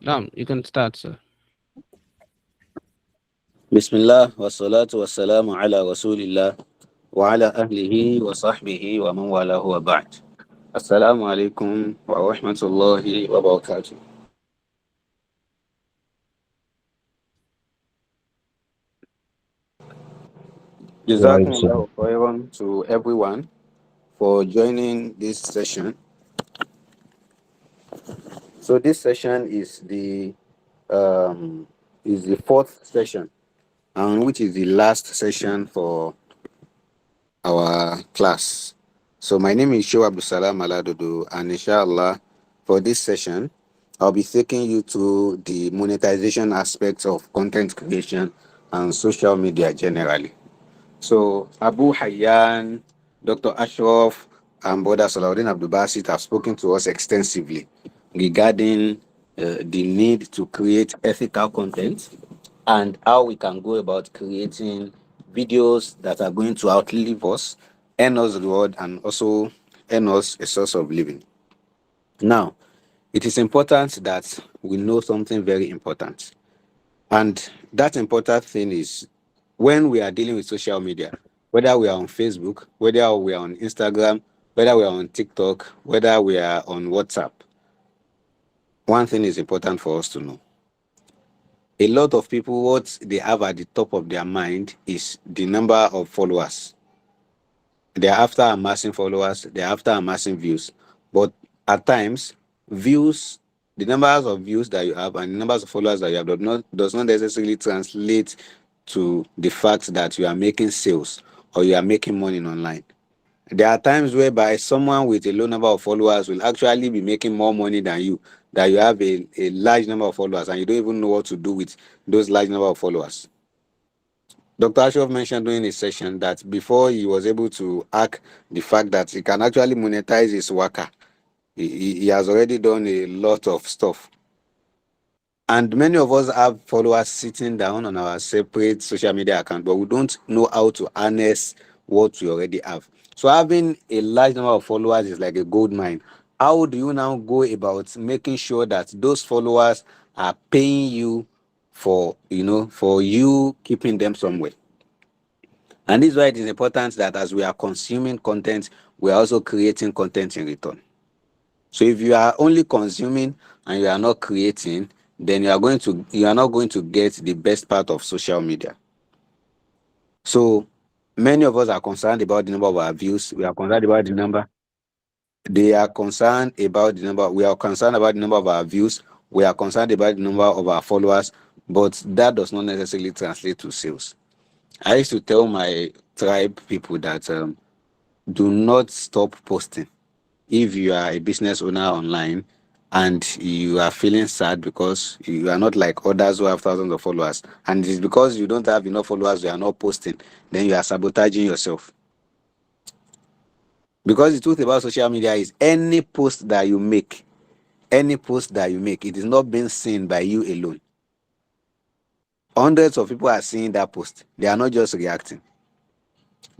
You can start, sir. بسم الله والصلاة والسلام على رسول الله وعلى أهله وصحبه ومن والاه وبعد. السلام عليكم ورحمة الله وبركاته. Right, جزاكم so الله خيرا to everyone for joining this session. So this session is the fourth session, and which is the last session for our class. So my name is Abdus-Salam Aladodo, and inshallah, for this session, I'll be taking you to the monetization aspects of content creation and social media generally. So Abu Hayyan, Dr. Ashraf, and Brother Salahuddin Abdul Basit have spoken to us extensively regarding the need to create ethical content and how we can go about creating videos that are going to outlive us, earn us reward, and also earn us a source of living. Now, it is important that we know something very important. And that important thing is when we are dealing with social media, whether we are on Facebook, whether we are on Instagram, whether we are on TikTok, whether we are on WhatsApp, one thing is important for us to know. A lot of people, what they have at the top of their mind is the number of followers. They're after amassing followers, they're after amassing views. But at times, views, the numbers of views that you have and the numbers of followers that you have does not necessarily translate to the fact that you are making sales or you are making money online. There are times whereby someone with a low number of followers will actually be making more money than you, that you have a large number of followers and you don't even know what to do with those large number of followers. Dr. Ashraf mentioned during his session that before he was able to hack the fact that he can actually monetize his worker, he has already done a lot of stuff. And many of us have followers sitting down on our separate social media account, but we don't know how to harness what we already have. So having a large number of followers is like a gold mine. How do you now go about making sure that those followers are paying you for you keeping them somewhere? And this is why it is important that as we are consuming content, we are also creating content in return. So if you are only consuming and you are not creating, then you are not going to get the best part of social media. So many of us are concerned about the number of our views. We are concerned about the number. They are concerned about the number. We are concerned about the number of our views. We are concerned about the number of our followers, but that does not necessarily translate to sales. I used to tell my tribe people that do not stop posting. If you are a business owner online and you are feeling sad because you are not like others who have thousands of followers, and it's because you don't have enough followers, you are not posting, then you are sabotaging yourself. Because the truth about social media is any post that you make, it is not being seen by you alone. Hundreds of people are seeing that post. They are not just reacting.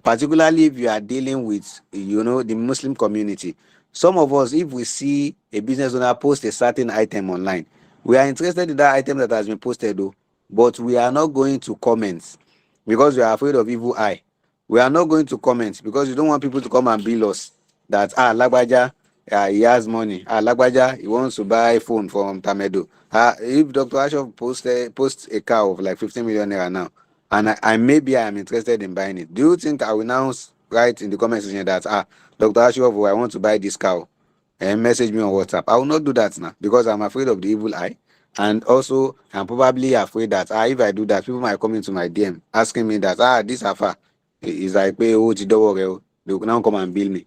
Particularly if you are dealing with the Muslim community. Some of us, if we see a business owner post a certain item online, we are interested in that item that has been posted though, but we are not going to comment because we are afraid of evil eye. We are not going to comment because we don't want people to come and bill us that Lagbaja, he has money. Lagbaja, he wants to buy phone from Tamedo. If Dr. Ashoff post a car of like 15 million naira now, and I am interested in buying it, do you think I will now write in the comment section that Dr. Ashoff, I want to buy this cow, and message me on WhatsApp? I will not do that now because I'm afraid of the evil eye. And also, I'm probably afraid that if I do that, people might come into my DM asking me that this Afa is like pay they will now come and bill me.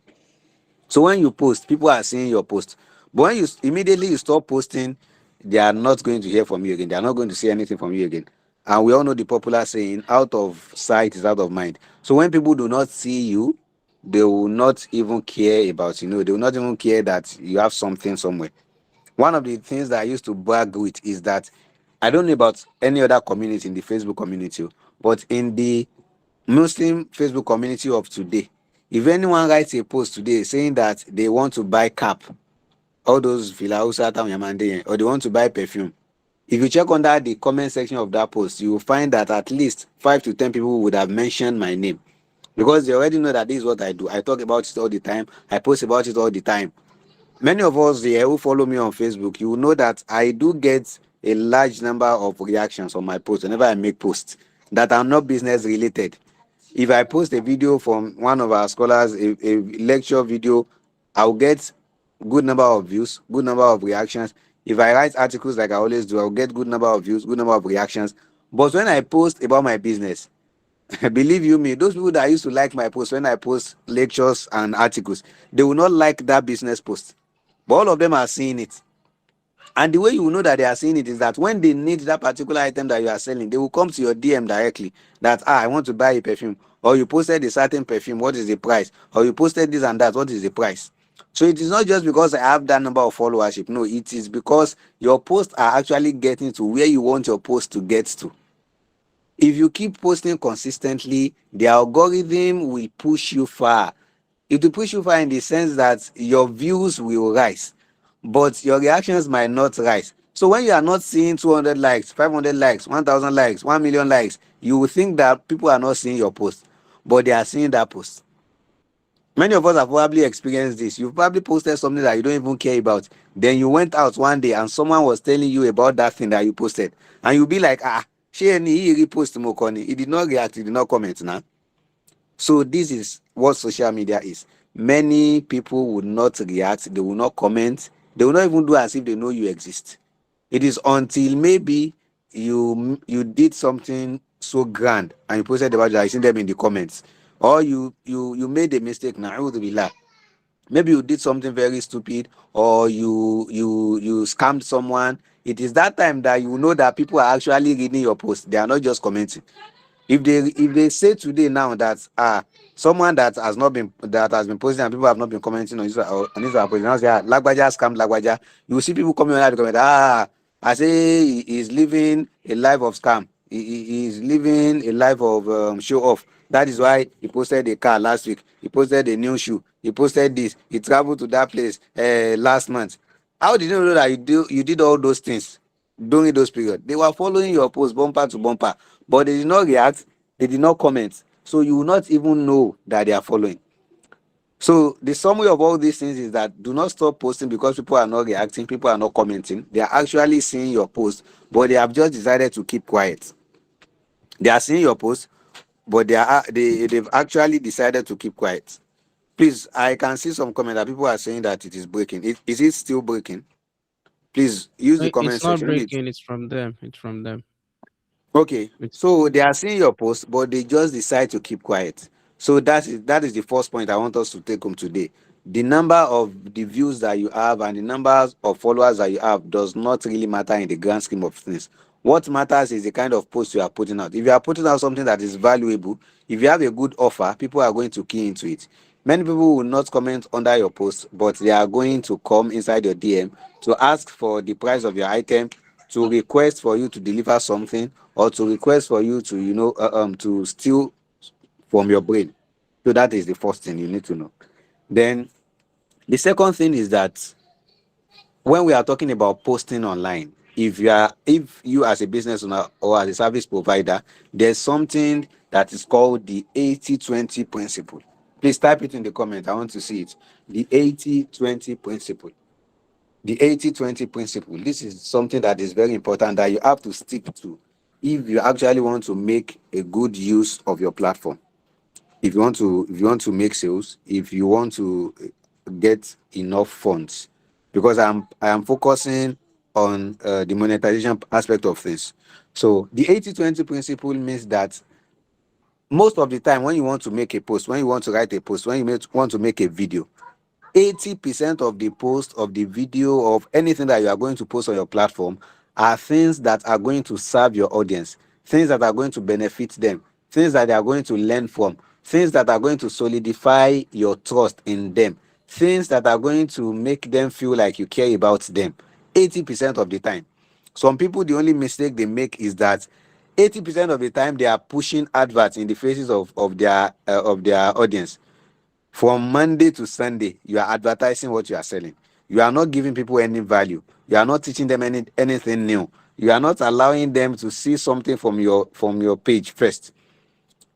So when you post, people are seeing your post. But when you immediately you stop posting, they are not going to hear from you again. They are not going to see anything from you again. And we all know the popular saying, out of sight is out of mind. So when people do not see you, they will not even care about they will not even care that you have something somewhere. One of the things that I used to brag with is that I don't know about any other community in the Facebook community, but in the Muslim Facebook community of today, if anyone writes a post today saying that they want to buy cap, all those Villa Hausa, Town Yamande, or they want to buy perfume, If you check under the comment section of that post, you will find that at least 5 to 10 people would have mentioned my name, because they already know that this is what I do. I talk about it all the time. I post about it all the time. Many of us here who follow me on Facebook, you will know that I do get a large number of reactions on my posts whenever I make posts that are not business related. If I post a video from one of our scholars, a lecture video, I'll get good number of views, good number of reactions. If I write articles like I always do, I'll get good number of views, good number of reactions. But when I post about my business, believe you me, those people that used to like my post when I post lectures and articles, they will not like that business post. But all of them are seeing it. And the way you will know that they are seeing it is that when they need that particular item that you are selling, they will come to your DM directly that, I want to buy a perfume. Or you posted a certain perfume, what is the price? Or you posted this and that, what is the price? So it is not just because I have that number of followership. No, it is because your posts are actually getting to where you want your post to get to. If you keep posting consistently, the algorithm will push you far. It will push you far in the sense that your views will rise, but your reactions might not rise. So when you are not seeing 200 likes, 500 likes, 1,000 likes, 1 million likes, you will think that people are not seeing your post, but they are seeing that post. Many of us have probably experienced this. You've probably posted something that you don't even care about. Then you went out one day and someone was telling you about that thing that you posted. And you'll be like, she he repost Mokoni. He did not react, he did not comment now. So this is what social media is. Many people would not react, they will not comment, they will not even do as if they know you exist. It is until maybe you did something so grand and you posted about it, I see them in the comments. Or you made a mistake, na'udhu billah. Maybe you did something very stupid, or you scammed someone. It is that time that you know that people are actually reading your post. They are not just commenting. If they say today now that someone that has been posting and people have not been commenting on his post, now say lagbaja scam lagbaja, you will see people coming on the comment, I say he is living a life of scam, he is living a life of show off. That is why he posted a car last week, he posted a new shoe, he posted this, he traveled to that place last month. How did you know that you did all those things during those periods? They were following your post bumper to bumper, but they did not react, they did not comment. So you will not even know that they are following. So the summary of all these things is that do not stop posting because people are not reacting, people are not commenting. They are actually seeing your post, but they have just decided to keep quiet. They are seeing your post, but they've actually decided to keep quiet. Please, I can see some comment that people are saying that it is breaking. Is it still breaking? Please use the comment It's not section. Maybe breaking. It's from them. It's from them. okay, It's so they are seeing your post, but they just decide to keep quiet. So that is the first point I want us to take home today. The number of the views that you have and the numbers of followers that you have does not really matter in the grand scheme of things. What matters is the kind of post you are putting out. If you are putting out something that is valuable, if you have a good offer, people are going to key into it. Many people will not comment under your post, but they are going to come inside your DM to ask for the price of your item, to request for you to deliver something, or to request for you to to steal from your brain. So that is the first thing you need to know. Then the second thing is that when we are talking about posting online, if you as a business owner or as a service provider, there's something that is called the 80/20 principle. Please type it in the comment, I want to see it. The 80/20 principle. The 80/20 principle, this is something that is very important that you have to stick to if you actually want to make a good use of your platform. If you want to make sales, if you want to get enough funds, because I am focusing on the monetization aspect of things. So the 80/20 principle means that most of the time when you want to make a post, when you want to write a post, when you want to make a video, 80% of the post, of the video, of anything that you are going to post on your platform are things that are going to serve your audience, things that are going to benefit them, things that they are going to learn from, things that are going to solidify your trust in them, things that are going to make them feel like you care about them. 80% of the time. Some people, the only mistake they make is that 80% of the time they are pushing adverts in the faces of their audience. From Monday to Sunday, you are advertising what you are selling. You are not giving people any value. You are not teaching them anything new. You are not allowing them to see something from your page first.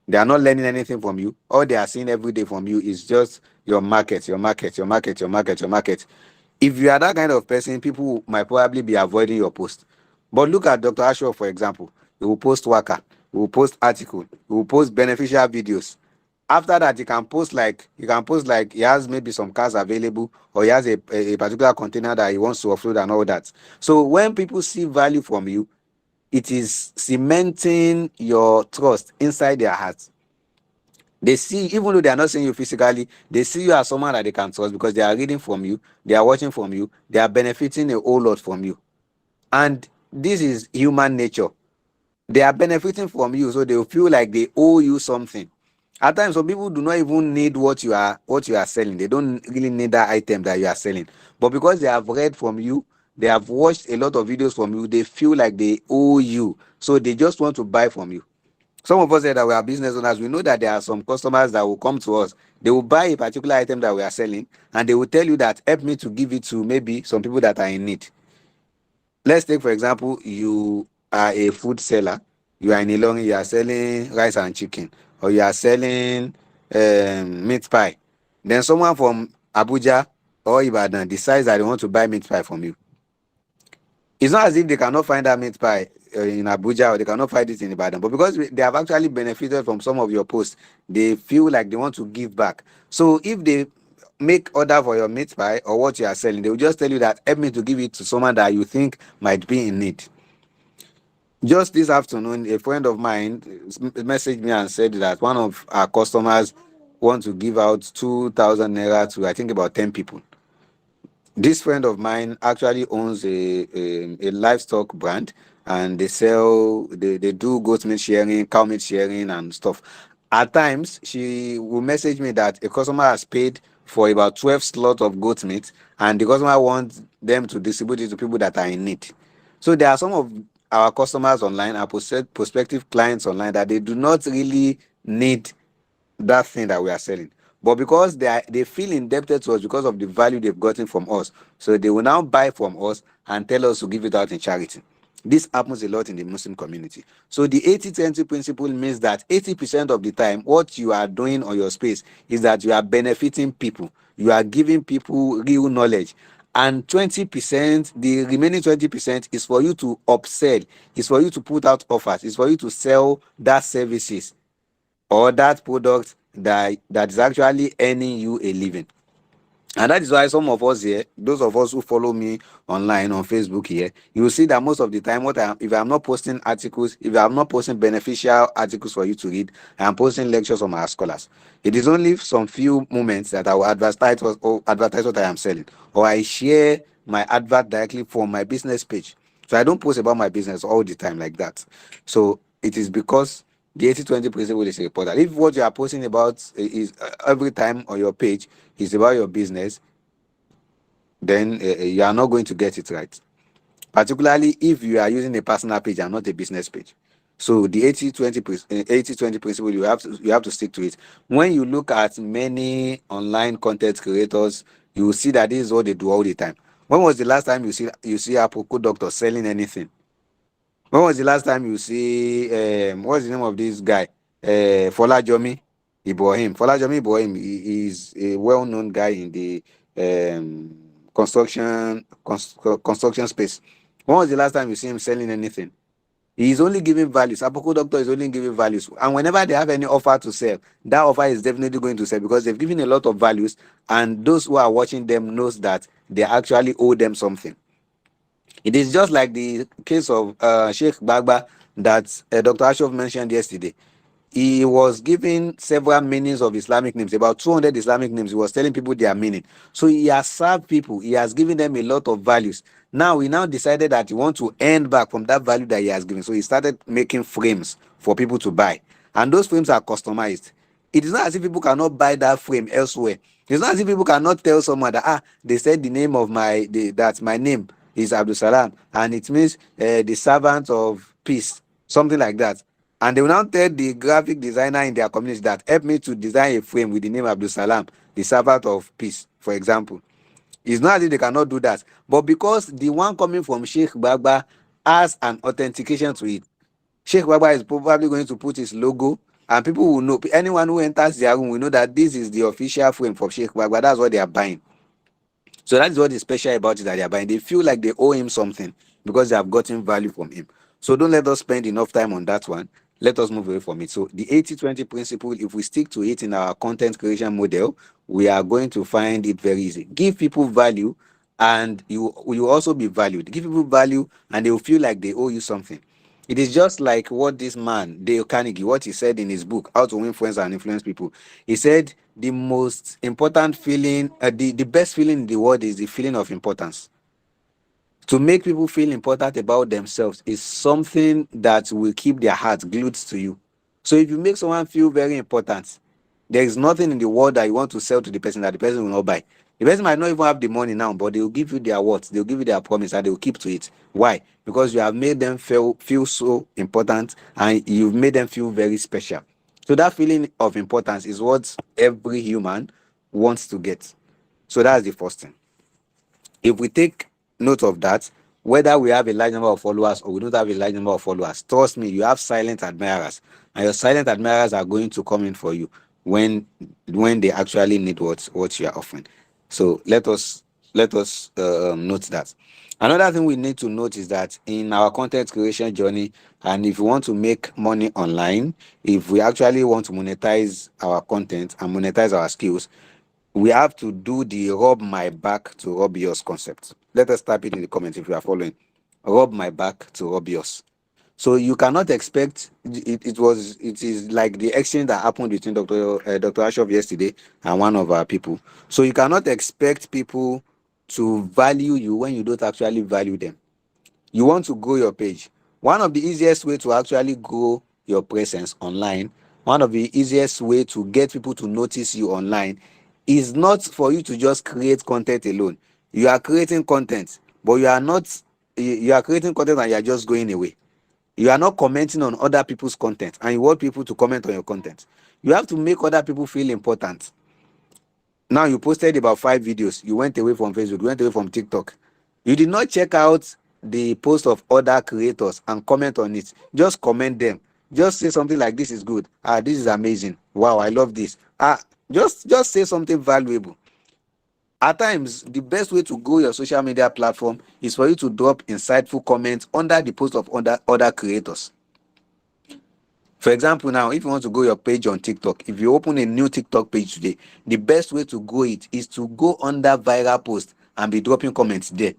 They are not learning anything from you. All they are seeing every day from you is just your market, your market, your market, your market, your market. If you are that kind of person, people might probably be avoiding your post. But look at Dr. Ashok, for example. He will post worker, he will post article, he will post beneficial videos. After that, he can post like he has maybe some cars available, or he has a particular container that he wants to offload and all that. So when people see value from you, it is cementing your trust inside their hearts. They see, even though they are not seeing you physically, they see you as someone that they can trust because they are reading from you, they are watching from you, they are benefiting a whole lot from you. And this is human nature. They are benefiting from you, so they will feel like they owe you something. At times, some people do not even need what you are selling. They don't really need that item that you are selling. But because they have read from you, they have watched a lot of videos from you, they feel like they owe you. So they just want to buy from you. Some of us say that we are business owners. We know that there are some customers that will come to us. They will buy a particular item that we are selling, and they will tell you that help me to give it to maybe some people that are in need. Let's take, for example, you are a food seller. You are in Ilorin, you are selling rice and chicken, or you are selling meat pie. Then someone from Abuja or Ibadan decides that they want to buy meat pie from you. It's not as if they cannot find that meat pie in Abuja, or they cannot find it in Ibadan, but because they have actually benefited from some of your posts, they feel like they want to give back. So if they make order for your meat pie or what you are selling, they will just tell you that help me to give it to someone that you think might be in need. Just this afternoon, a friend of mine messaged me and said that one of our customers want to give out 2,000 naira to, I think, about 10 people. This friend of mine actually owns a livestock brand, and they do goat meat sharing, cow meat sharing and stuff. At times she will message me that a customer has paid for about 12 slots of goat meat, and the customer wants them to distribute it to people that are in need. So there are some of our customers online, our prospective clients online, that they do not really need that thing that we are selling. But because they feel indebted to us because of the value they've gotten from us, so they will now buy from us and tell us to give it out in charity. This happens a lot in the Muslim community. So the 80-20 principle means that 80% of the time, what you are doing on your space is that you are benefiting people. You are giving people real knowledge. And 20%, the remaining 20% is for you to upsell, is for you to put out offers, is for you to sell that services or that product that is actually earning you a living. And that is why some of us here, those of us who follow me online on Facebook here, you will see that most of the time, if I'm not posting articles, if I'm not posting beneficial articles for you to read, I am posting lectures from our scholars. It is only some few moments that I will advertise what I am selling, or I share my advert directly from my business page. So I don't post about my business all the time like that. So it is because the 80-20 principle is important. If what you are posting about is every time on your page is about your business, then you are not going to get it right. Particularly if you are using a personal page and not a business page. So the 80-20 principle, you have to stick to it. When you look at many online content creators, you will see that this is what they do all the time. When was the last time you see Apple doctor selling anything? When was the last time you see what's the name of this guy? Folajomi Ibrahim. Folajomi Ibrahim is a well-known guy in the construction space. When was the last time you see him selling anything? He is only giving values. Apoco doctor is only giving values. And whenever they have any offer to sell, that offer is definitely going to sell because they've given a lot of values, and those who are watching them knows that they actually owe them something. It is just like the case of Sheikh Bagba that Dr. Ashov mentioned yesterday. He was giving several meanings of Islamic names, about 200 Islamic names. He was telling people their meaning. So he has served people. He has given them a lot of values. Now he decided that he wants to earn back from that value that he has given. So he started making frames for people to buy. And those frames are customized. It is not as if people cannot buy that frame elsewhere. It's not as if people cannot tell someone that they said the name of that my name is Abdus-Salam, and it means the servant of peace, something like that. And they will now tell the graphic designer in their community that help me to design a frame with the name Abdus-Salam, the servant of peace, for example. It's not as if they cannot do that, but because the one coming from Sheikh Baba has an authentication to it, Sheikh Baba is probably going to put his logo, and people will know. Anyone who enters their room will know that this is the official frame for Sheikh Baba. That's what they are buying. So that is what is special about it that they are buying. They feel like they owe him something because they have gotten value from him. So don't let us spend enough time on that one. Let us move away from it. So the 80-20 principle, if we stick to it in our content creation model, we are going to find it very easy. Give people value and you will also be valued. Give people value and they will feel like they owe you something. It is just like what this man, Dale Carnegie, what he said in his book, How to Win Friends and Influence People. He said the most important feeling, the best feeling in the world is the feeling of importance. To make people feel important about themselves is something that will keep their heart glued to you. So if you make someone feel very important, there is nothing in the world that you want to sell to the person that the person will not buy. The person might not even have the money now, but they will give you their words, they'll give you their promise, and they will keep to it. Why? Because you have made them feel so important and you've made them feel very special. So that feeling of importance is what every human wants to get. So that's the first thing. If we take note of that, whether we have a large number of followers or we don't have a large number of followers, trust me, you have silent admirers, and your silent admirers are going to come in for you when they actually need what you are offering. So let us note that. Another thing we need to note is that in our content creation journey, and if we want to make money online, if we actually want to monetize our content and monetize our skills, we have to do the rub my back to rub yours concept. Let us type it in the comments if you are following. Rub my back to rub yours. So you cannot expect it is like the exchange that happened between Dr. Ashov yesterday and one of our people. So you cannot expect people to value you when you don't actually value them. You want to grow your page. One of the easiest way to actually grow your presence online, one of the easiest way to get people to notice you online is not for you to just create content alone. You are creating content, but you are not you are creating content and you are just going away. You are not commenting on other people's content and you want people to comment on your content. You have to make other people feel important. Now you posted about 5 videos. You went away from Facebook, you went away from TikTok. You did not check out the post of other creators and comment on it. Just comment them. Just say something like this is good. Ah, this is amazing. Wow, I love this. Ah, just say something valuable. At times, the best way to grow your social media platform is for you to drop insightful comments under the post of other creators. For example, now, if you want to grow your page on TikTok, if you open a new TikTok page today, the best way to grow it is to go under viral post and be dropping comments there.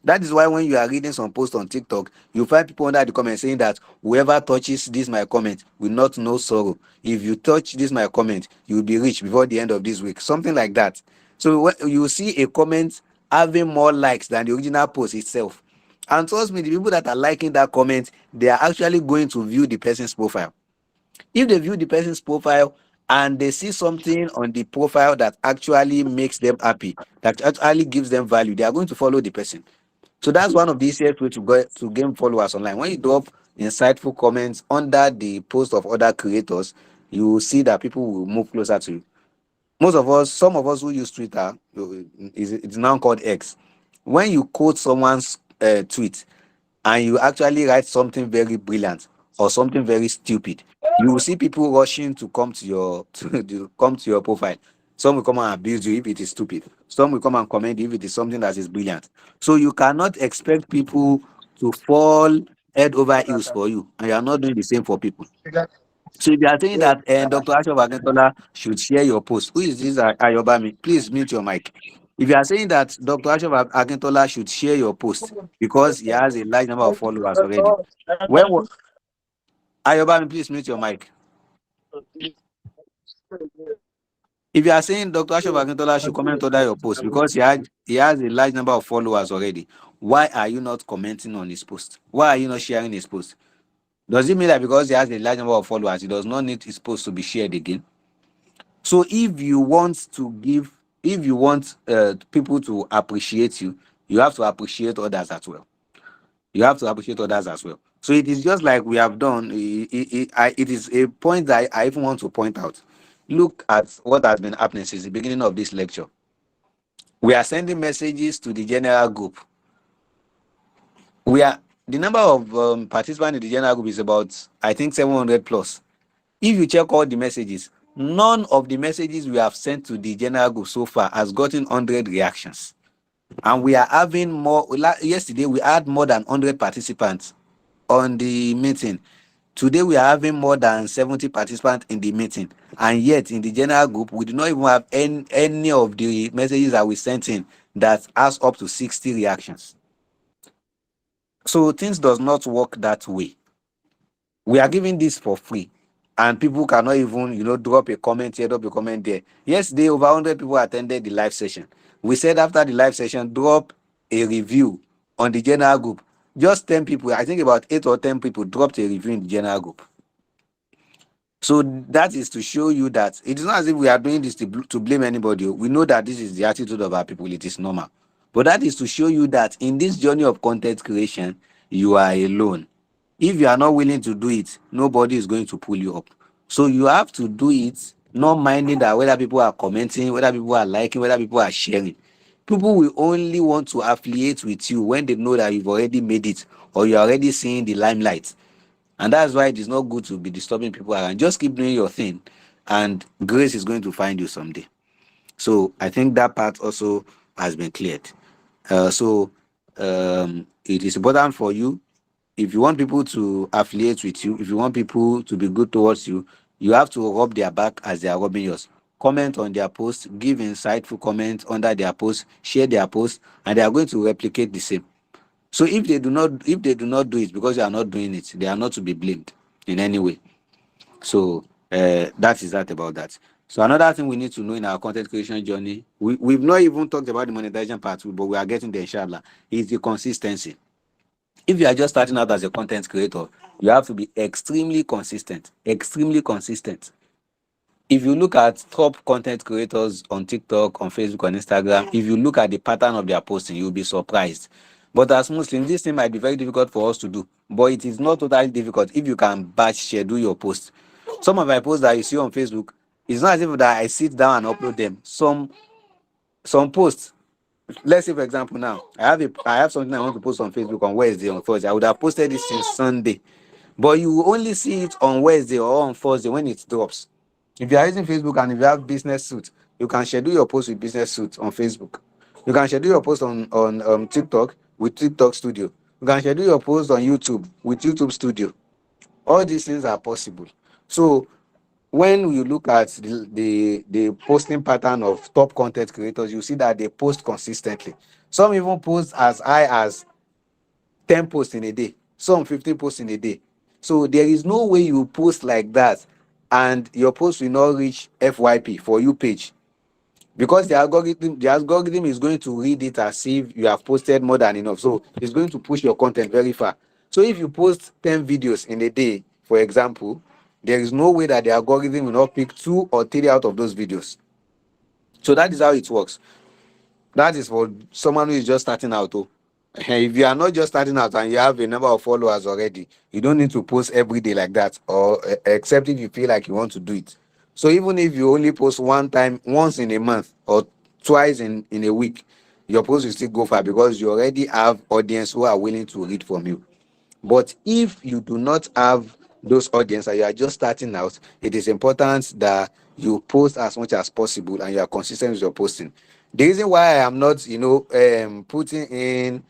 That is why when you are reading some posts on TikTok, you find people under the comment saying that whoever touches this my comment will not know sorrow. If you touch this my comment, you will be rich before the end of this week. Something like that. So when you see a comment having more likes than the original post itself. And trust me, the people that are liking that comment, they are actually going to view the person's profile. If they view the person's profile and they see something on the profile that actually makes them happy, that actually gives them value, they are going to follow the person. So that's one of the easiest way to go to gain followers online. When you drop insightful comments under the post of other creators, you will see that people will move closer to you. Most of us, some of us who use Twitter, it's now called X. When you quote someone's tweet and you actually write something very brilliant or something very stupid, you will see people rushing to come to your come to your profile. Some will come and abuse you if it is stupid. Some will come and comment if it is something that is brilliant. So you cannot expect people to fall head over heels for you, and you are not doing the same for people. So if you are saying that Dr. Ashof Akintola should share your post, who is this Ayobami? Please mute your mic. If you are saying that Dr. Ashof Akintola should share your post because he has a large number of followers already, when Ayobami, please mute your mic. If you are saying Dr. Ashof Akintola should comment under your post because he has a large number of followers already, why are you not commenting on his post? Why are you not sharing his post? Does it mean that because he has a large number of followers, he does not need his post to be shared again? So if you want people to appreciate you, you have to appreciate others as well. You have to appreciate others as well. So it is just like we have done. It is a point that I even want to point out. Look at what has been happening since the beginning of this lecture. We are sending messages to the general group. We are the number of participants in the general group is about, I think, 700 plus. If you check all the messages, none of the messages we have sent to the general group so far has gotten 100 reactions. And we are having more. Yesterday, we had more than 100 participants on the meeting. Today, we are having more than 70 participants in the meeting. And yet, in the general group, we do not even have any of the messages that we sent in that has up to 60 reactions. So things does not work that way. We are giving this for free, and people cannot even drop a comment here, drop a comment there. Yesterday, over 100 people attended the live session. We said after the live session, drop a review on the general group. Just 10 people, I think about 8 or 10 people dropped a review in the general group. So that is to show you that it is not as if we are doing this to blame anybody. We know that this is the attitude of our people. It is normal. But that is to show you that in this journey of content creation, you are alone. If you are not willing to do it, nobody is going to pull you up. So you have to do it, not minding that whether people are commenting, whether people are liking, whether people are sharing. People will only want to affiliate with you when they know that you've already made it or you're already seeing the limelight. And that's why it is not good to be disturbing people around. Just keep doing your thing, and grace is going to find you someday. So I think that part also has been cleared. It is important for you, if you want people to affiliate with you, if you want people to be good towards you, you have to rub their back as they are rubbing yours. Comment on their posts, give insightful comments under their posts, share their posts, and they are going to replicate the same. So if they do not do it because you are not doing it, they are not to be blamed in any way. So that is that about that. So another thing we need to know in our content creation journey, we've not even talked about the monetization part, but we are getting there, inshallah, is the consistency. If you are just starting out as a content creator, you have to be extremely consistent. Extremely consistent. If you look at top content creators on TikTok, on Facebook, on Instagram, if you look at the pattern of their posting, you'll be surprised. But as Muslims, this thing might be very difficult for us to do. But it is not totally difficult if you can batch schedule your posts. Some of my posts that you see on Facebook, it's not as if that I sit down and upload them. Some posts, let's say for example now, I have something I want to post on Facebook on Wednesday, on Thursday. I would have posted this since Sunday. But you will only see it on Wednesday or on Thursday when it drops. If you are using Facebook and if you have business suit, you can schedule your post with business suit on Facebook. You can schedule your post on TikTok with TikTok Studio. You can schedule your post on YouTube with YouTube Studio. All these things are possible. So when you look at the posting pattern of top content creators, you see that they post consistently. Some even post as high as 10 posts in a day, some 15 posts in a day. So there is no way you post like that and your post will not reach FYP for you page, because the algorithm is going to read it as if you have posted more than enough. So it's going to push your content very far. So if you post 10 videos in a day, for example, there is no way that the algorithm will not pick 2 or 3 out of those videos. So that is how it works. That is for someone who is just starting out. Oh. If you are not just starting out and you have a number of followers already, you don't need to post every day like that, or except if you feel like you want to do it. So even if you only post one time, once in a month, or twice in a week, your post will still go far because you already have audience who are willing to read from you. But if you do not have those audience and you are just starting out, it is important that you post as much as possible and you are consistent with your posting. The reason why I am not, putting in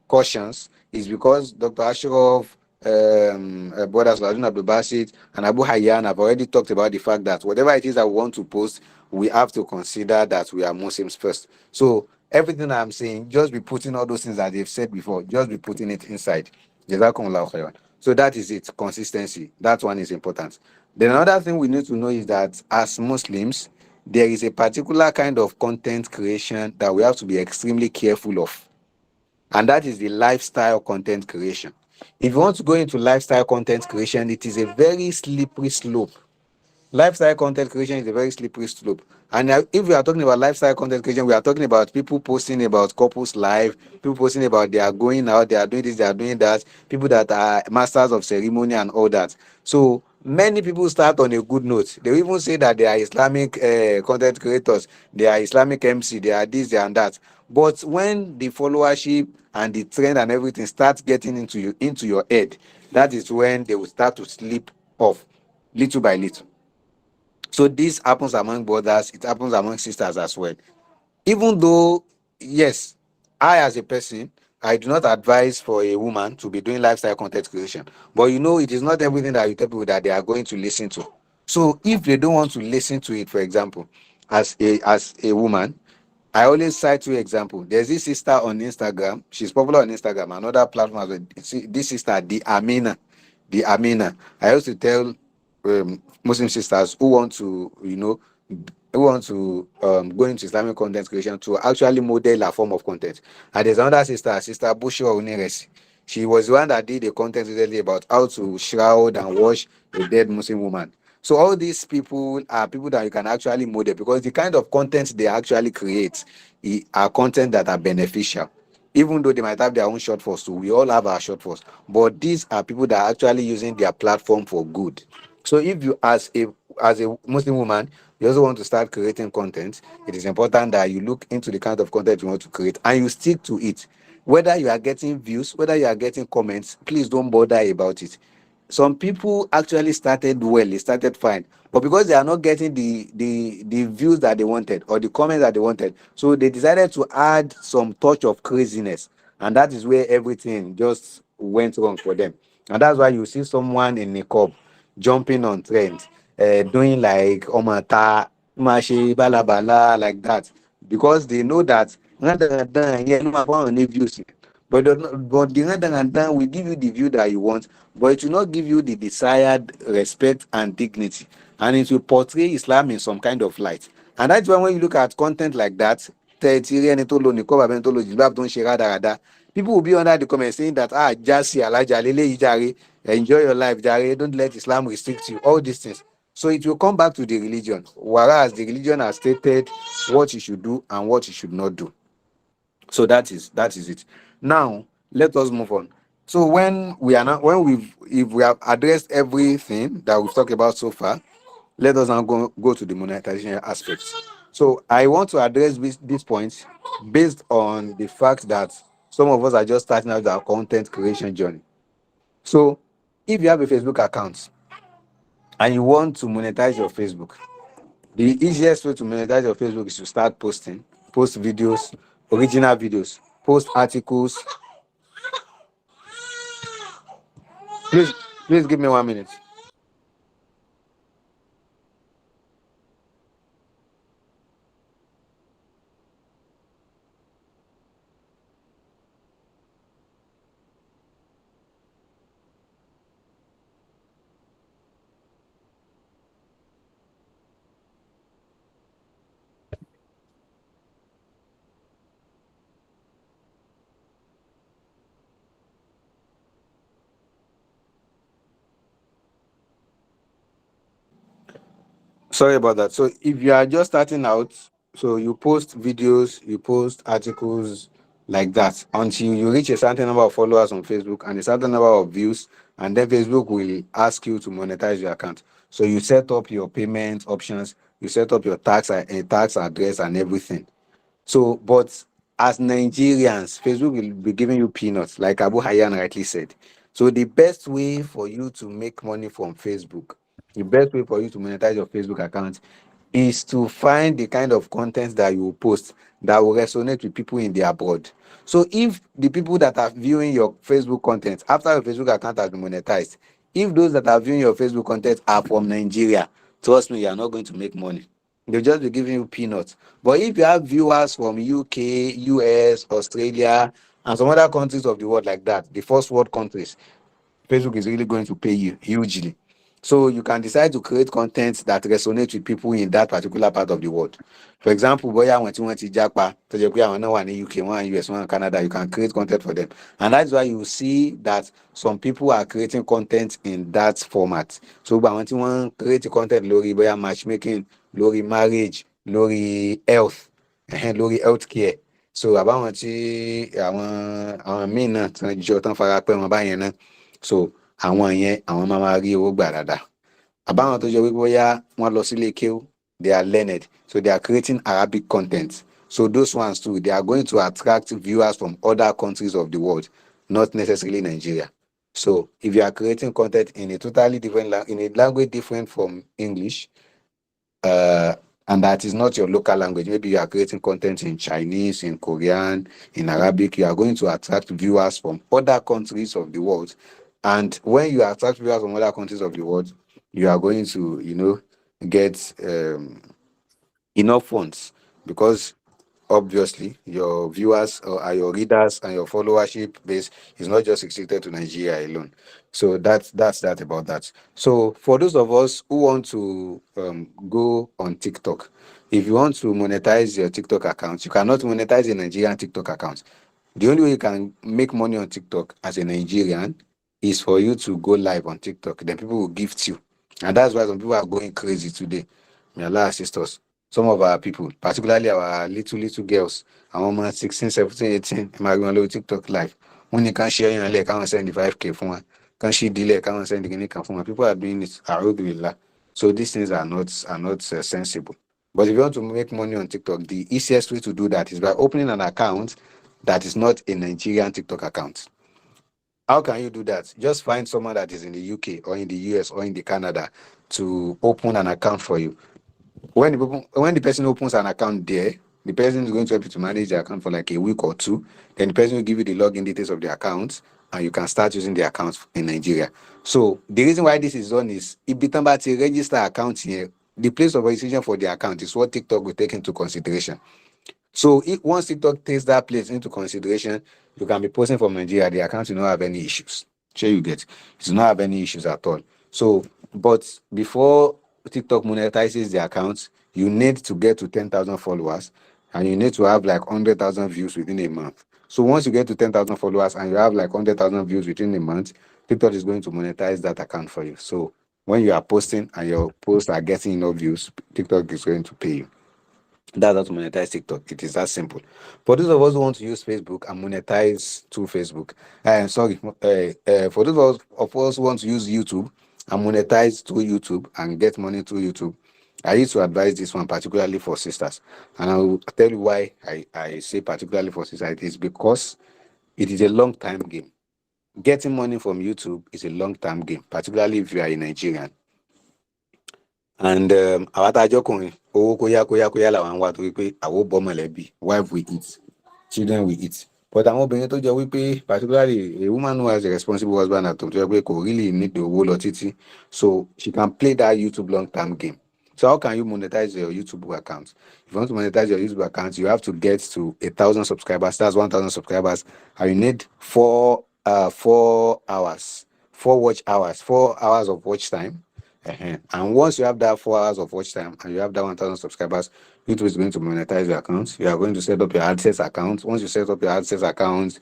cautions is because Dr. Ashraf, brothers Ladun Abdul Basit, and Abu Hayyan have already talked about the fact that whatever it is that we want to post, we have to consider that we are Muslims first. So everything I'm saying, just be putting all those things that they've said before, just be putting it inside. Jazakumullahu khairan. So that is it, consistency. That one is important. Then another thing we need to know is that as Muslims, there is a particular kind of content creation that we have to be extremely careful of. And that is the lifestyle content creation. If you want to go into lifestyle content creation, it is a very slippery slope. Lifestyle content creation is a very slippery slope. And if we are talking about lifestyle content creation, we are talking about people posting about couples life, people posting about they are going out, they are doing this, they are doing that, people that are masters of ceremony and all that. So Many people start on a good note. They even say that they are Islamic content creators, they are Islamic MC, they are this, they are that. But when the followership and the trend and everything starts getting into your head, that is when they will start to slip off little by little. So this happens among brothers, it happens among sisters as well. Even though, yes, I as a person, I do not advise for a woman to be doing lifestyle content creation. But it is not everything that you tell people that they are going to listen to. So if they don't want to listen to it, for example, as a woman, I always cite two example. There's this sister on Instagram. She's popular on Instagram, another platform as well. This sister, the Amina. The Amina. I used to tell Muslim sisters who want to go into Islamic content creation to actually model a form of content. And there's another sister, Sister Bushra Uniresi. She was the one that did a content recently about how to shroud and wash a dead Muslim woman. So all these people are people that you can actually model because the kind of content they actually create are content that are beneficial. Even though they might have their own shortfalls too, we all have our shortfalls. But these are people that are actually using their platform for good. So if you as a Muslim woman, you also want to start creating content, it is important that you look into the kind of content you want to create and you stick to it. Whether you are getting views, whether you are getting comments, please don't bother about it. Some people actually started well, they started fine, but because they are not getting the views that they wanted or the comments that they wanted, so they decided to add some touch of craziness, and that is where everything just went wrong for them. And that's why you see someone in niqab jumping on trend, doing like omata mashi balabala like that, because they know that yeah, no matter how many views, but the randangandan will give you the view that you want, but it will not give you the desired respect and dignity, and it will portray Islam in some kind of light. And that's why when you look at content like that, people will be under the comments saying that just see Alaja Lele Ijare, enjoy your life, Jare, don't let Islam restrict you, all these things. So it will come back to the religion, whereas the religion has stated what you should do and what you should not do. So that is it. Now let us move on. So when we are not when we've if we have addressed everything that we've talked about so far, let us now go to the monetization aspects. So I want to address these points based on the fact that some of us are just starting out our content creation journey. So if you have a Facebook account and you want to monetize your Facebook, the easiest way to monetize your Facebook is to start post videos, original videos, post articles. Please, please give me 1 minute. Sorry about that. So if you are just starting out, so you post videos, you post articles like that until you reach a certain number of followers on Facebook and a certain number of views, and then Facebook will ask you to monetize your account. So you set up your payment options, you set up your tax address and everything. So, but as Nigerians, Facebook will be giving you peanuts, like Abu Hayyan rightly said. So, the best way for you to make money from Facebook, the best way for you to monetize your Facebook account is to find the kind of content that you will post that will resonate with people in the abroad. So, if the people that are viewing your Facebook content after your Facebook account has been monetized, if those that are viewing your Facebook content are from Nigeria, trust me, you are not going to make money. They'll just be giving you peanuts. But if you have viewers from UK, US, Australia, and some other countries of the world like that, the first world countries, Facebook is really going to pay you hugely. So you can decide to create content that resonates with people in that particular part of the world. For example, bóyá àwọn tí wọ́n ti jápa tó jẹ́ pé àwọn náà wà ní UK, wọ́n wà ní US, wọ́n wà ní Canada, you can create content for them. And that's why you see that some people are creating content in that format. So gbogbo àwọn tí wọ́n ń create content lórí bóyá matchmaking, lórí marriage, lórí health, lórí healthcare. So àbáwọn tí àwọn míì náà tán jọ tán fara pẹ́ wọn báyẹn náà, so àwọn yẹn àwọn máa rí owó gbà dáadáa. Àbáwọn tó jẹ́ wípé bóyá wọ́n lọ sílé kéwú, they are learned, so they are creating Arabic content. So those ones too, they are going to attract viewers from other countries of the world, not necessarily Nigeria. So if you are creating content in a totally different in a language different from English, uh, and that is not your local language, maybe you are creating content in Chinese, in Korean, in Arabic, you are going to attract viewers from other countries of the world. And when you attract viewers from other countries of the world, you are going to, get enough funds, because obviously your viewers or your readers and your followership base is not just restricted to Nigeria alone. So that's that about that. So for those of us who want to go on TikTok, if you want to monetize your TikTok account, you cannot monetize a Nigerian TikTok account. The only way you can make money on TikTok as a Nigerian is for you to go live on TikTok. Then people will gift you. And that's why some people are going crazy today. May Allah assist us. Some of our people, particularly our little girls, àwọn ọmọ 16, 17, 18, ẹ máa rí wọn lórí TikTok live. Wọ́n ní kàn share yẹn lẹ̀ káwọn send 5K fún wọn. Kàn ṣí dílẹ̀ káwọn send kìíní kan fún wọn. People are doing it. A'udhu. So these things are not sensible. But if you want to make money on TikTok, the easiest way to do that is by opening an account that is not a Nigerian TikTok account. How can you do that? Just find someone that is in the UK or in the US or in the Canada to open an account for you. When the person opens an account there, the person is going to help you to manage the account for like a week or two. Then the person will give you the login details of the account, and you can start using the account in Nigeria. So the reason why this is done is if the number to register account here, the place of registration for the account is what TikTok will take into consideration. So if once TikTok takes that place into consideration, you can be posting from Nigeria, the account will not have any issues. Sure, you get. It will not have any issues at all. So, but before TikTok monetizes the account, you need to get to 10,000 followers, and you need to have like 100,000 views within a month. So once you get to 10,000 followers and you have like 100,000 views within a month, TikTok is going to monetize that account for you. So when you are posting and your posts are getting enough views, TikTok is going to pay you. That's how to monetize TikTok. It is that simple. For those of us who want to use Facebook and monetize through Facebook, for those of us who want to use YouTube and monetize through YouTube and get money through YouTube, I used to advise this one particularly for sisters. And I will tell you why I say particularly for sisters. It is because it is a long time game. Getting money from YouTube is a long term game, particularly if you are a Nigerian. And àwa tá a jọkùnrin, owó kóyá làwọn ń wá torí pé àwọn ò bọ́ mọ̀lẹ́bí, wife will eat, children will eat. But àwọn obìnrin tó jẹ́ wípé particularly a woman who has a responsible husband at home tó jẹ́ pé kò really need owó lọ títí, so she can play that YouTube long term game. So how can you monetize your YouTube account? If you want to monetize your YouTube account, you have to get to 1,000 subscribers. That's 1,000 subscribers, and you need 4 hours, 4 watch hours, 4 hours of watch time. And once you have that 4 hours of watch time and you have that 1,000 subscribers, YouTube is going to monetize your account. You are going to set up your AdSense account. Once you set up your AdSense account,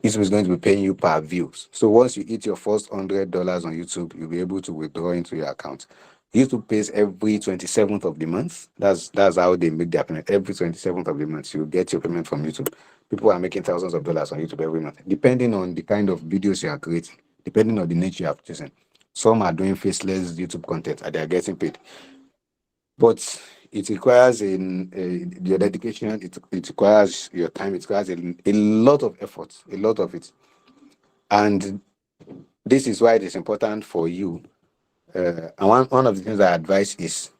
YouTube is going to be paying you per views. So once you hit your first $100 on YouTube, you'll be able to withdraw into your account. YouTube pays every 27th of the month. That's how they make their payment. Every 27th of the month, you get your payment from YouTube. People are making thousands of dollars on YouTube every month, depending on the kind of videos you are creating, depending on the niche you have chosen. Some are doing faceless YouTube content and they are getting paid. But it requires your dedication, it requires your time, it requires a lot of effort, a lot of it. And this is why it is important for you. And one of the things I advise is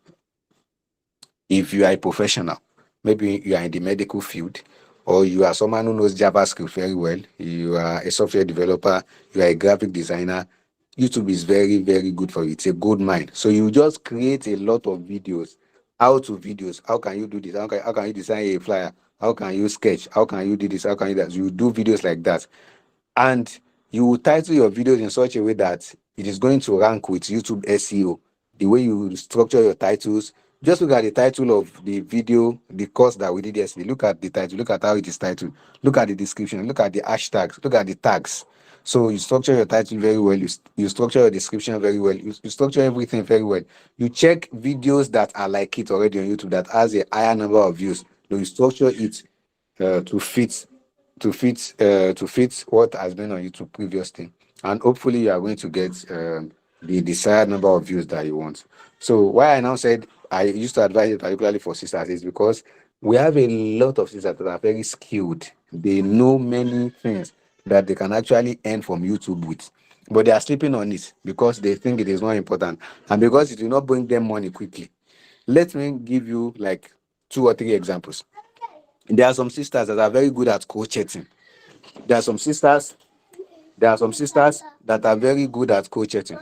if you are a professional, maybe you are in the medical field, or you are someone who knows JavaScript very well, you are a software developer, you are a graphic designer, YouTube is very, very good for you. It's a good mine. So you just create a lot of videos. How to videos? How can you do this? How can you design a flyer? How can you sketch? How can you do this? How can you do that? You do videos like that. And you will title your videos in such a way that it is going to rank with YouTube SEO. The way you structure your titles, just look at the title of the video, the course that we did yesterday. Look at the title, look at how it is titled, look at the description, look at the hashtags, look at the tags. So you structure your title very well, you structure your description very well, you structure everything very well. You check videos that are like it already on YouTube that has a higher number of views. So you structure it to fit what has been on YouTube previously, and hopefully you are going to get the desired number of views that you want. So why I now said I used to advise it particularly for sisters is because we have a lot of sisters that are very skilled. They know many things that they can actually earn from YouTube with, but they are sleeping on it because they think it is not important and because it will not bring them money quickly. Let me give you like 2 or 3 examples. There are some sisters that are very good at crocheting. There are some sisters, there are some sisters that are very good at crocheting.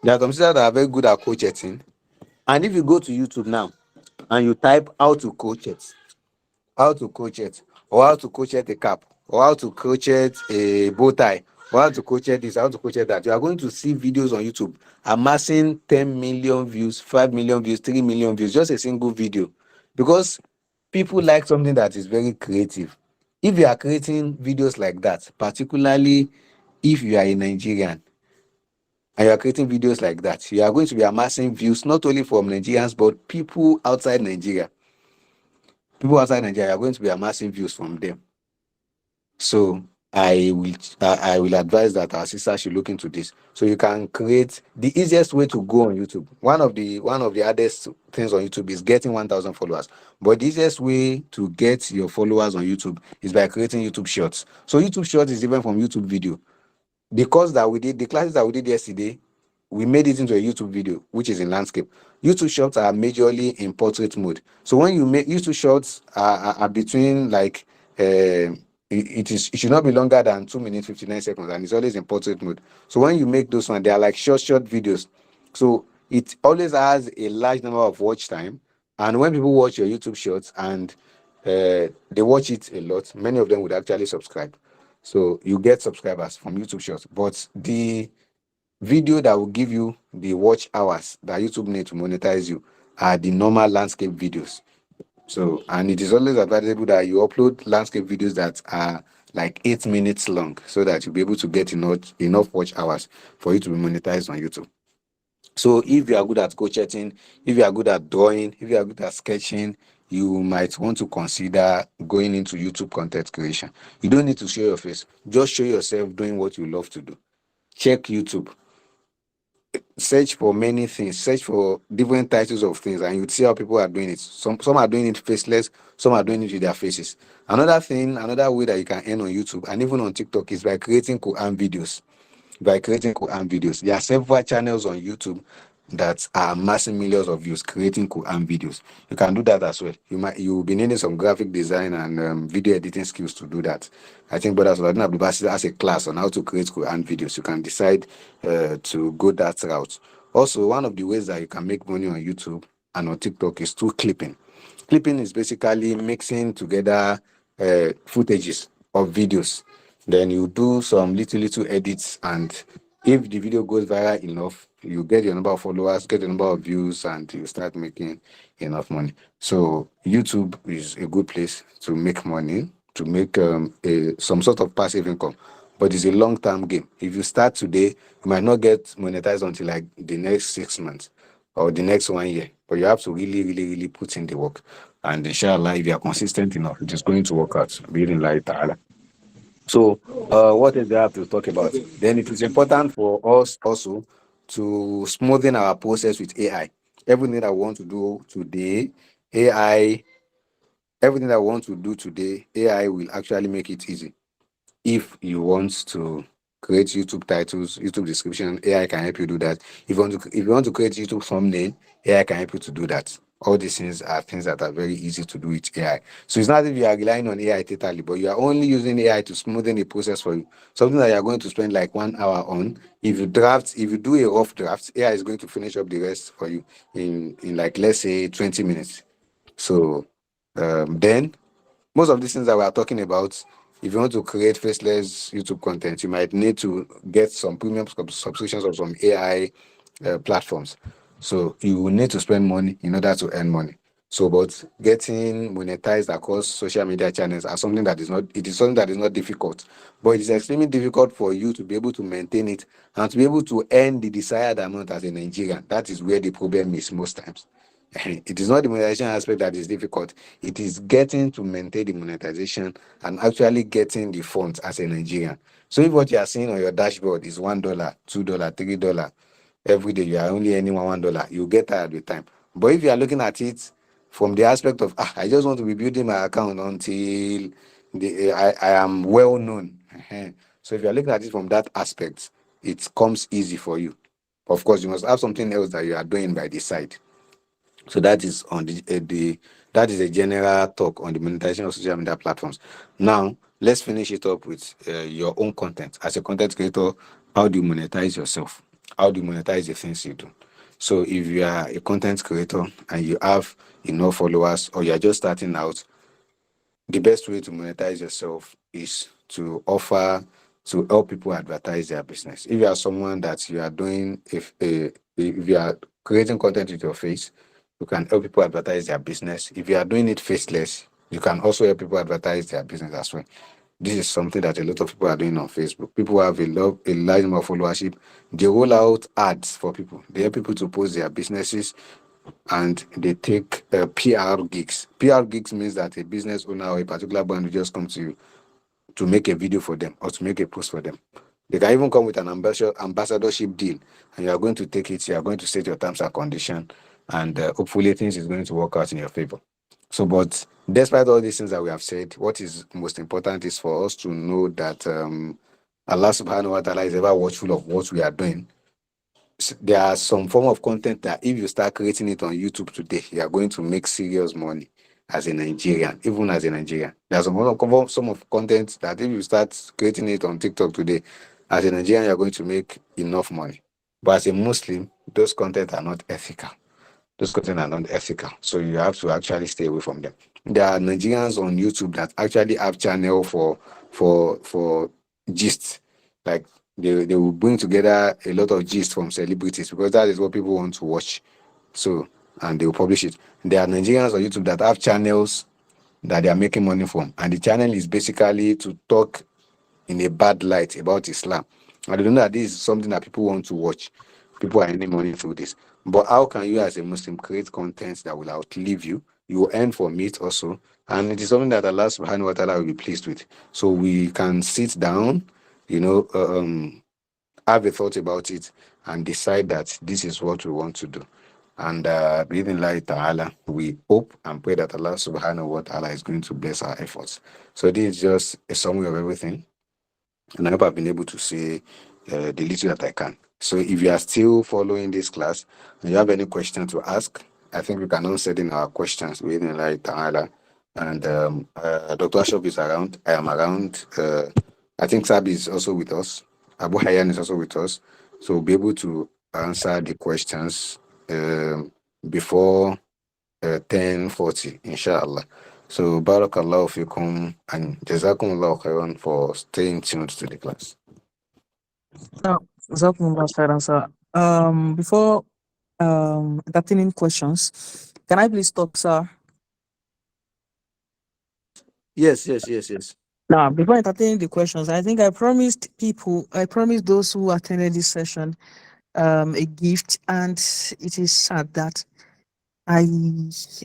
There are some sisters that are very good at crocheting. And if you go to YouTube now and you type how to crochet, or how to crochet a cap, or how to crochet a bow tie, or how to crochet this, how to crochet that, you are going to see videos on YouTube amassing 10 million views, 5 million views, 3 million views, just a single video. Because people like something that is very creative. If you are creating videos like that, particularly if you are a Nigerian and you are creating videos like that, you are going to be amassing views not only from Nigerians but people outside Nigeria. People outside Nigeria are going to be amassing views from them. So I will advise that our sisters should look into this. So you can create the easiest way to go on YouTube. One of the hardest things on YouTube is getting 1,000 followers. But the easiest way to get your followers on YouTube is by creating YouTube Shorts. So YouTube Shorts is different from YouTube video. The classes that we did yesterday, we made it into a YouTube video, which is in landscape. YouTube shorts are majorly in portrait mode. So when you make YouTube shorts are between like it should not be longer than 2 minutes 59 seconds, and it's always in portrait mode. So when you make those ones, they are like short videos. So it always has a large number of watch time. And when people watch your YouTube shorts and they watch it a lot, many of them would actually subscribe. So you get subscribers from YouTube Shorts, but the video that will give you the watch hours that YouTube need to monetize you are the normal landscape videos. So, and it is always advisable that you upload landscape videos that are like 8 minutes long so that you'll be able to get enough watch hours for you to be monetized on YouTube. So if you are good at crocheting, if you are good at drawing, if you are good at sketching, you might want to consider going into YouTube content creation. You don't need to show your face. Just show yourself doing what you love to do. Check YouTube. Search for many things. Search for different titles of things, and you'd see how people are doing it. Some are doing it faceless, some are doing it with their faces. Another thing, another way that you can earn on YouTube and even on TikTok is by creating Quran videos. There are several channels on YouTube that are amassing millions of views creating Quran videos. You can do that as well. You'll be needing some graphic design and video editing skills to do that. I think Brother Saladin Abdul has a class on how to create Quran videos. You can decide to go that route. Also, one of the ways that you can make money on YouTube and on TikTok is through clipping. Clipping is basically mixing together footages of videos. Then you do some little edits, and if the video goes viral enough, you get your number of followers, get the number of views, and you start making enough money. So YouTube is a good place to make money, to make some sort of passive income. But it's a long-term game. If you start today, you might not get monetized until like the next 6 months or the next 1 year. But you have to really, really, really put in the work. And inshallah, if you are consistent enough, it is going to work out. Be in light. So, what else do I have to talk about? Then it is important for us also to smoothen our process with AI. Everything that we want to do today, AI, everything that we want to do today, AI will actually make it easy. If you want to create YouTube titles, YouTube description, AI can help you do that. If you want to create YouTube thumbnail, AI can help you to do that. All these things are things that are very easy to do with AI. So it's not as if you are relying on AI totally, but you are only using AI to smoothen the process for you. Something that you are going to spend like 1 hour on. If you do a rough draft, AI is going to finish up the rest for you in like let's say 20 minutes. So then most of these things that we are talking about, if you want to create faceless YouTube content, you might need to get some premium subscriptions of some AI platforms. So you will need to spend money in order to earn money. So, but getting monetized across social media channels are something that is not, it is something that is not difficult, but it is extremely difficult for you to be able to maintain it and to be able to earn the desired amount as a Nigerian. That is where the problem is most times. It is not the monetization aspect that is difficult. It is getting to maintain the monetization and actually getting the funds as a Nigerian. So if what you are seeing on your dashboard is $1, $2, $3 every day, you are only earning $1, you get tired with time. But if you are looking at it from the aspect of I just want to be building my account until I am well known. So if you are looking at it from that aspect, it comes easy for you. Of course, you must have something else that you are doing by the side. So that is on the that is a general talk on the monetization of social media platforms. Now let's finish it up with your own content. As a content creator, how do you monetize yourself? How do you monetize the things you do? So if you are a content creator and you have enough followers or you are just starting out, the best way to monetize yourself is to offer to help people advertise their business. If you are someone that you are doing, if you are creating content with your face, you can help people advertise their business. If you are doing it faceless, you can also help people advertise their business as well. This is something that a lot of people are doing on Facebook. People have a large number of followership. They roll out ads for people. They help people to post their businesses and they take PR gigs. PR gigs means that a business owner or a particular brand will just come to you to make a video for them or to make a post for them. They can even come with an ambassadorship deal, and you are going to take it. You are going to set your terms and condition, and hopefully things is going to work out in your favor. So, but despite all these things that we have said, what is most important is for us to know that Allah Subhanahu wa Taala is ever watchful of what we are doing. There are some form of content that if you start creating it on YouTube today, you are going to make serious money as a Nigerian, even as a Nigerian. There's some of content that if you start creating it on TikTok today, as a Nigerian, you're going to make enough money. But as a Muslim, those content are not ethical. Those content are not ethical. So you have to actually stay away from them. There are Nigerians on YouTube that actually have channel for gist. Like they will bring together a lot of gist from celebrities because that is what people want to watch. So and they will publish it. There are Nigerians on YouTube that have channels that they are making money from. And the channel is basically to talk in a bad light about Islam. I don't know that this is something that people want to watch. People are earning money through this. But how can you, as a Muslim, create content that will outlive you? You will earn from it also. And it is something that Allah subhanahu wa ta'ala will be pleased with. So we can sit down, you know, have a thought about it and decide that this is what we want to do. And Bismillah ta'ala, we hope and pray that Allah subhanahu wa ta'ala is going to bless our efforts. So this is just a summary of everything. And I hope I've been able to say the little that I can. So if you are still following this class and you have any question to ask, I think we can all send in our questions within like Ta'ala. And Dr. Ashok is around. I am around. I think Sabi is also with us. Abu Hayyan is also with us. So we'll be able to answer the questions before 10:40, inshallah. So, barakallahu fikum and jazakumullahu khairan for staying tuned to the class. Now, Zakumullah khairan, sir. Before entertaining questions, can I please talk, sir? Yes, yes, yes, yes. Now, before entertaining the questions, I think I promised those who attended this session a gift, and it is sad that I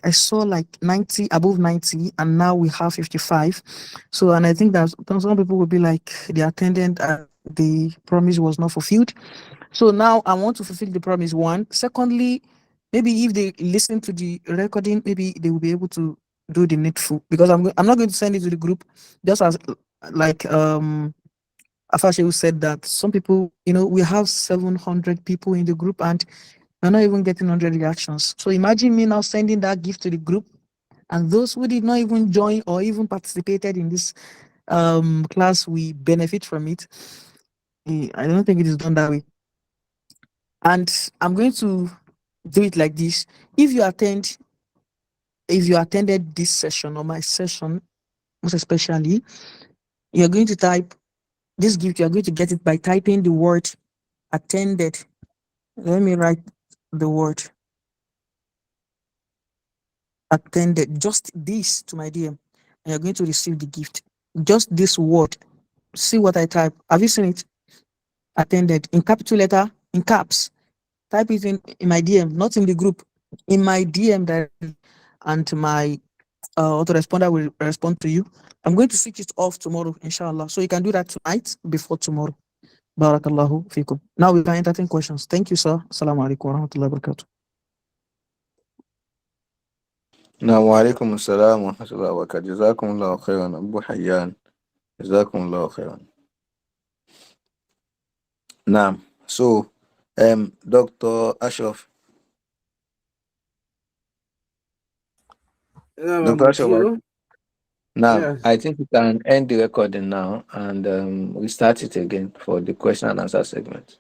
I saw like 90, above 90, and now we have 55. So, and I think that some people will be like the attendant and the promise was not fulfilled. So now I want to fulfill the promise. One. Secondly, maybe if they listen to the recording, maybe they will be able to do the needful, because I'm not going to send it to the group, just as like Afashe said that some people, we have 700 people in the group and we're not even getting 100 reactions. So imagine me now sending that gift to the group, and those who did not even join or even participated in this class, we benefit from it. I don't think it is done that way. And I'm going to do it like this. If you attended this session or my session, most especially, you're going to type this gift. You're going to get it by typing the word attended. Let me write the word attended, just this to my DM, and you're going to receive the gift. Just this word. See what I type. Have you seen it? Attended in capital letter, in caps. Type it in my DM, not in the group. in my DM directly, and my autoresponder will respond to you. I'm going to switch it off tomorrow, inshallah. So you can do that tonight before tomorrow. Barakallahu fikum. Now we can entertain questions. Thank you, sir. Assalamu alaikum wa rahmatullahi wa barakatuh. نعم وعليكم السلام ورحمة الله وبركاته. جزاكم الله خيرا أبو حيان. جزاكم الله خيرا. نعم. So, Dr. Ashraf. Yeah, I'm Dr. with Ashraf, you. now Yes. I think we can end the recording now and we start it again for the question and answer segment.